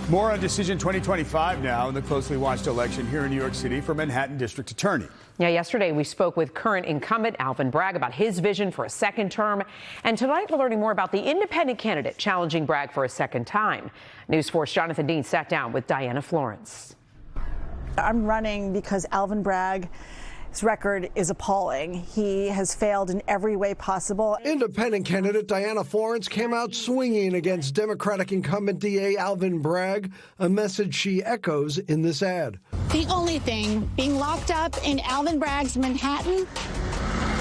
More on Decision 2025 now in the closely watched election here in New York City for Manhattan District Attorney. Yeah, yesterday we spoke with current incumbent Alvin Bragg about his vision for a second term. And tonight we're learning more about the independent candidate challenging Bragg for a second time. News 4's Jon Dienst sat down with Diana Florence. I'm running because Alvin Bragg's record is appalling. He has failed in every way possible. Independent candidate Diana Florence came out swinging against Democratic incumbent DA Alvin Bragg, a message she echoes in this ad. The only thing being locked up in Alvin Bragg's Manhattan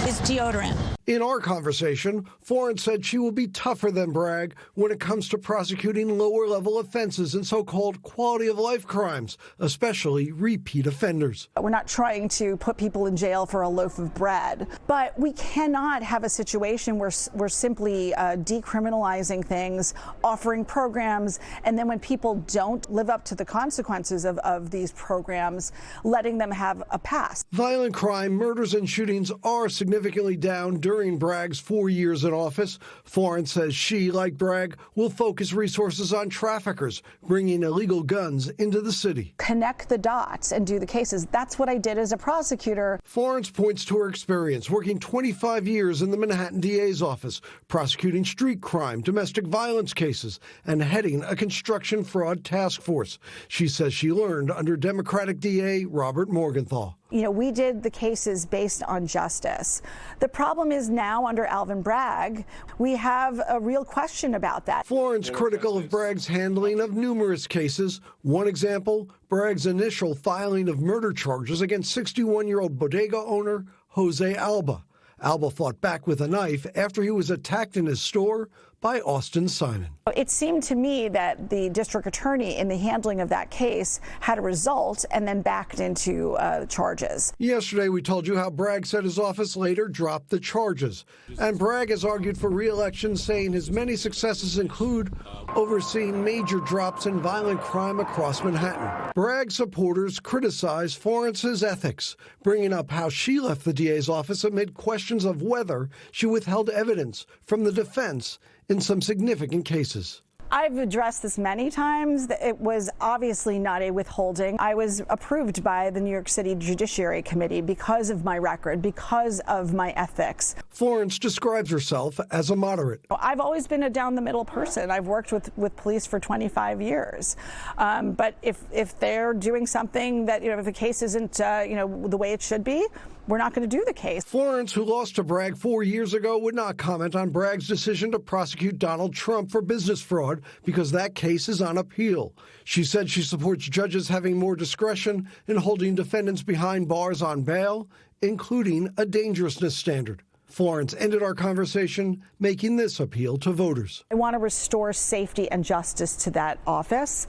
is deodorant. In our conversation, Florence said she will be tougher than Bragg when it comes to prosecuting lower-level offenses and so-called quality-of-life crimes, especially repeat offenders. We're not trying to put people in jail for a loaf of bread, but we cannot have a situation where we're simply decriminalizing things, offering programs, and then when people don't live up to the consequences of these programs, letting them have a pass. Violent crime, murders, and shootings are significantly down during Bragg's 4 years in office. Florence says she, like Bragg, will focus resources on traffickers, bringing illegal guns into the city. Connect the dots and do the cases. That's what I did as a prosecutor. Florence points to her experience working 25 years in the Manhattan DA's office, prosecuting street crime, domestic violence cases, and heading a construction fraud task force. She says she learned under Democratic DA Robert Morgenthau. You know, we did the cases based on justice. The problem is now under Alvin Bragg, we have a real question about that. Florence critical of Bragg's handling of numerous cases. One example, Bragg's initial filing of murder charges against 61-year-old bodega owner Jose Alba. Alba fought back with a knife after he was attacked in his store by Austin Simon. It seemed to me that the district attorney in the handling of that case had a result and then backed into charges. Yesterday, we told you how Bragg said his office later dropped the charges. And Bragg has argued for re-election, saying his many successes include overseeing major drops in violent crime across Manhattan. Bragg supporters criticize Florence's ethics, bringing up how she left the DA's office amid questions of whether she withheld evidence from the defense in some significant cases. I've addressed this many times. It was obviously not a withholding. I was approved by the New York City Judiciary Committee because of my record, because of my ethics. Florence describes herself as a moderate. I've always been a down-the-middle person. I've worked with police for 25 years. But if they're doing something that, if the case isn't, the way it should be, we're not going to do the case. Florence, who lost to Bragg 4 years ago, would not comment on Bragg's decision to prosecute Donald Trump for business fraud because that case is on appeal. She said she supports judges having more discretion in holding defendants behind bars on bail, including a dangerousness standard. Florence ended our conversation making this appeal to voters. I want to restore safety and justice to that office,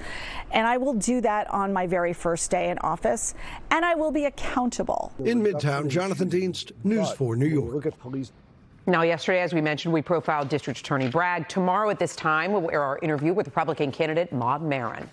and I will do that on my very first day in office, and I will be accountable. In Midtown, Jon Dienst, News 4 New York. Now, yesterday, as we mentioned, we profiled District Attorney Bragg. Tomorrow at this time, we'll air our interview with Republican candidate Maud Maron.